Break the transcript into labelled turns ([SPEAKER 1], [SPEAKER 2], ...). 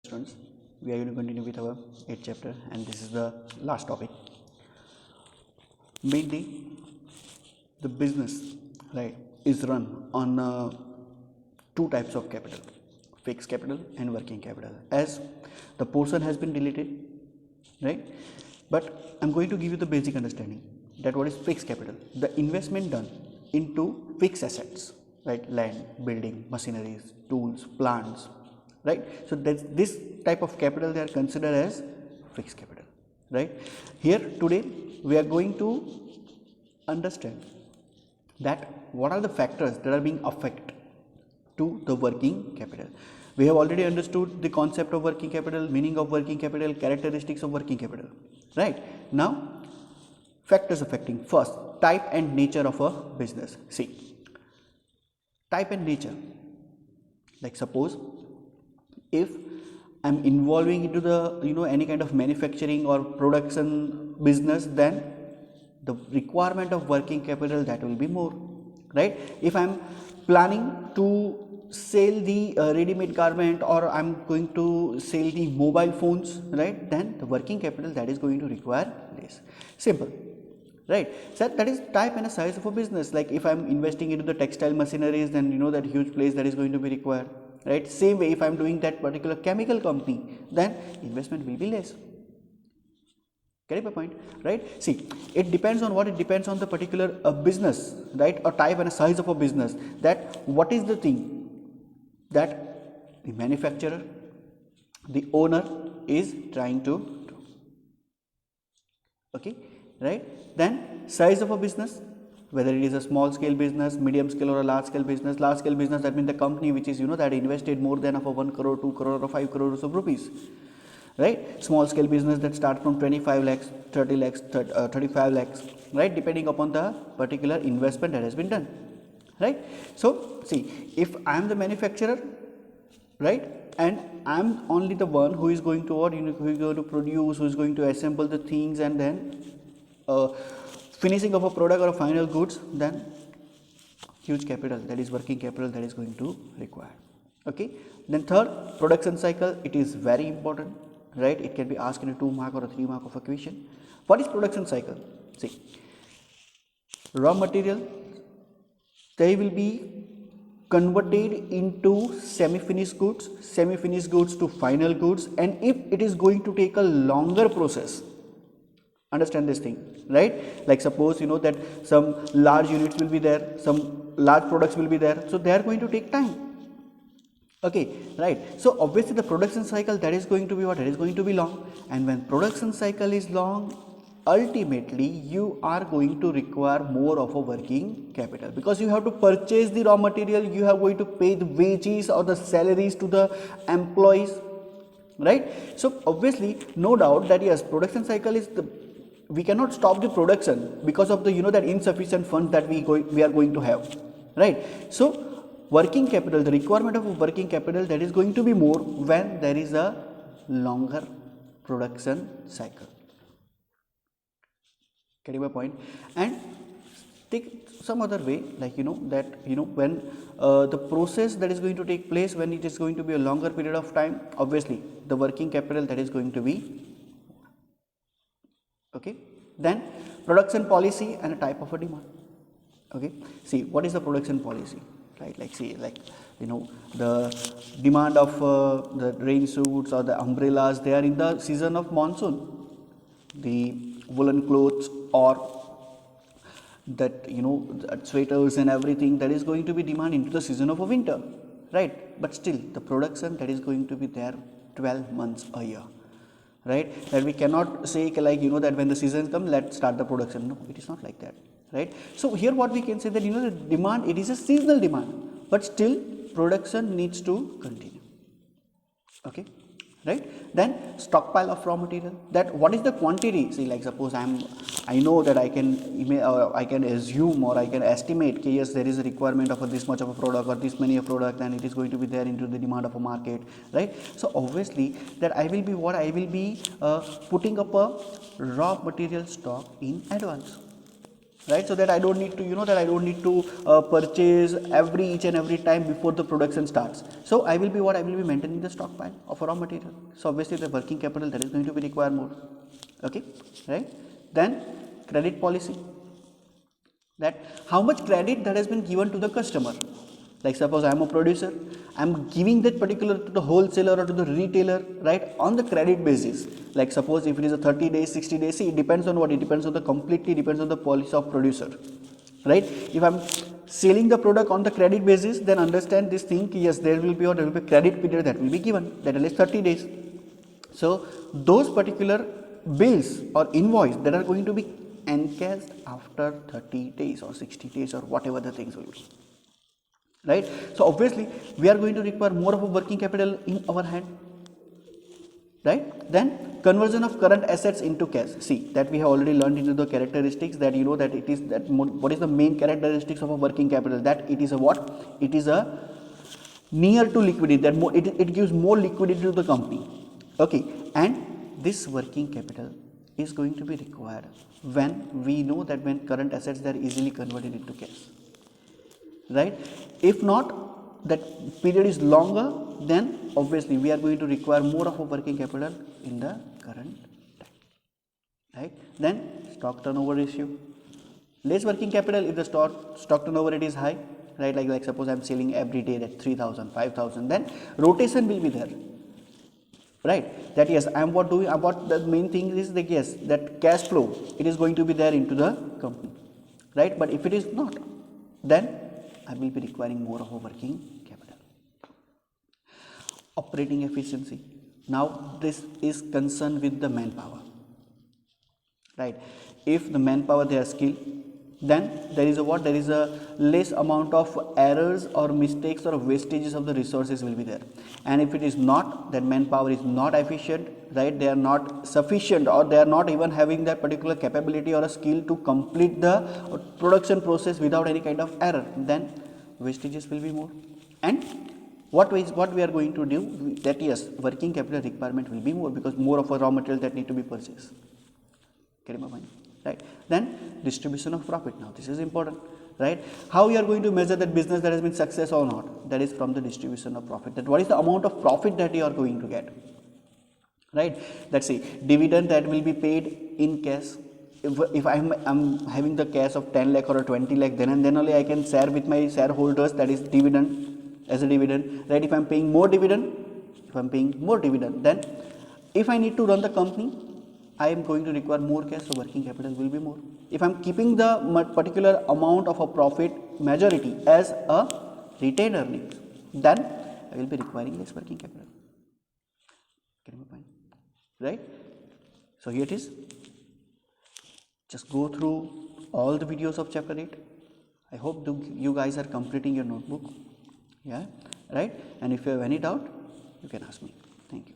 [SPEAKER 1] Students, we are going to continue with our 8th chapter, and this is the last topic. Mainly the business, right, is run on two types of capital, fixed capital and working capital. As the portion has been deleted, right, but I'm going to give you the basic understanding that what is fixed capital, the investment done into fixed assets, right, land, building, machineries, tools, plants, right. So that's this type of capital they are considered as fixed capital, right. Here today we are going to understand that what are the factors that are being affect to the working capital. We have already understood the concept of working capital, meaning of working capital, characteristics of working capital, right. Now factors affecting, first, type and nature of a business. See, type and nature, like suppose if I'm involving into the any kind of manufacturing or production business, then the requirement of working capital that will be more, right. If I'm planning to sell the ready-made garment, or I'm going to sell the mobile phones, right, then the working capital that is going to require less. Simple, right. So that is type and a size of a business. Like if I'm investing into the textile machineries, then that huge place that is going to be required, right. Same way, if I'm doing that particular chemical company, then investment will be less. Get my point, right? See, it depends on what? It depends on the particular business, right, or type and a size of a business, that what is the thing that the manufacturer, the owner is trying to do. Okay, right. Then size of a business, whether it is a small scale business, medium scale, or a large scale business. Large scale business, that means the company which is that invested more than of a 1 crore, 2 crore, or 5 crores of rupees, right. Small scale business that start from 25 lakhs, 30 lakhs, 35 lakhs, right, depending upon the particular investment that has been done, right. So see, if I am the manufacturer, right, and I am only the one who is going to who is going to produce, who is going to assemble the things, and then finishing of a product or a final goods, then huge capital, that is working capital, that is going to require. Okay. Then third, production cycle. It is very important, right. It can be asked in a 2 mark or a 3 mark of a question. What is production cycle? See, raw material, they will be converted into semi-finished goods to final goods, and if it is going to take a longer process, understand this thing, right. Like suppose that some large units will be there, some large products will be there, so they are going to take time. Okay, right. So obviously the production cycle, that is going to be what? That is going to be long, and when production cycle is long, ultimately you are going to require more of a working capital, because you have to purchase the raw material, you are going to pay the wages or the salaries to the employees, right. So obviously no doubt that yes, production cycle is we cannot stop the production because of the that insufficient funds that we are going to have, right. So working capital, the requirement of working capital, that is going to be more when there is a longer production cycle. Getting my point? And take some other way, like that when the process that is going to take place, when it is going to be a longer period of time, obviously the working capital, that is going to be okay. Then production policy and a type of a demand. Okay, see, what is the production policy, right? Like see, like the demand of the rain suits or the umbrellas, they are in the season of monsoon. The woolen clothes or that sweaters and everything, that is going to be demand into the season of a winter, right. But still the production, that is going to be there 12 months a year, right. That we cannot say like that when the season comes, let's start the production. No, it is not like that, right. So here what we can say, that the demand, it is a seasonal demand, but still production needs to continue. Okay, right. Then stockpile of raw material, that what is the quantity. See, like suppose I know that I can assume or I can estimate, okay, yes, there is a requirement of this much of a product or this many a product, and it is going to be there into the demand of a market, right. So obviously that I will be putting up a raw material stock in advance. right? So that I don't need to, that I don't need to purchase each and every time before the production starts. So I will be maintaining the stockpile of raw material. So obviously the working capital that is going to be required more. Okay, right? Then credit policy, that how much credit that has been given to the customer. Like suppose I am a producer, I am giving that particular to the wholesaler or to the retailer, right, on the credit basis. Like suppose if it is a 30 days, 60 days, see, it depends on what, it depends on the completely depends on the policy of producer, right? If I am selling the product on the credit basis, then understand this thing, yes, there will be a credit period that will be given, that is 30 days. So those particular bills or invoice that are going to be encashed after 30 days or 60 days or whatever the things will be, right? So obviously we are going to require more of a working capital in our hand, right? Then conversion of current assets into cash. See, that we have already learned into the characteristics, that that it is that what is the main characteristics of a working capital, that it is a what, it is a near to liquidity, that it gives more liquidity to the company. Okay, and this working capital is going to be required when we know that when current assets are easily converted into cash, right? If not, that period is longer, then obviously we are going to require more of a working capital in the current time, right? Then stock turnover ratio, less working capital if the stock turnover rate is high, right? Like suppose I am selling every day at 3,000, 5,000, then rotation will be there, right? That yes, I am what the main thing is that yes, that cash flow, it is going to be there into the company, right? But if it is not, then I will be requiring more of a working capital. Operating efficiency, now this is concerned with the manpower, right? If the manpower they are skilled, then there is a less amount of errors or mistakes or wastages of the resources will be there. And if it is not, then manpower is not efficient, right? They are not sufficient, or they are not even having that particular capability or a skill to complete the production process without any kind of error, then wastages will be more. And what we are going to do, that yes, working capital requirement will be more, because more of a raw material that need to be purchased. Getting my point, right? Then distribution of profit. Now this is important, right? How we are going to measure that business that has been success or not? That is from the distribution of profit. That what is the amount of profit that you are going to get, right? Let's see, dividend that will be paid in cash. If I'm having the cash of 10 lakh or 20 lakh, then and then only I can share with my shareholders, that is dividend, as a dividend, right? If I'm paying more dividend, then if I need to run the company, I am going to require more cash, so working capital will be more. If I am keeping the particular amount of a profit majority as a retained earnings, then I will be requiring less working capital. Get my point, right? So here it is. Just go through all the videos of chapter 8. I hope you guys are completing your notebook. Yeah, right? And if you have any doubt, you can ask me. Thank you.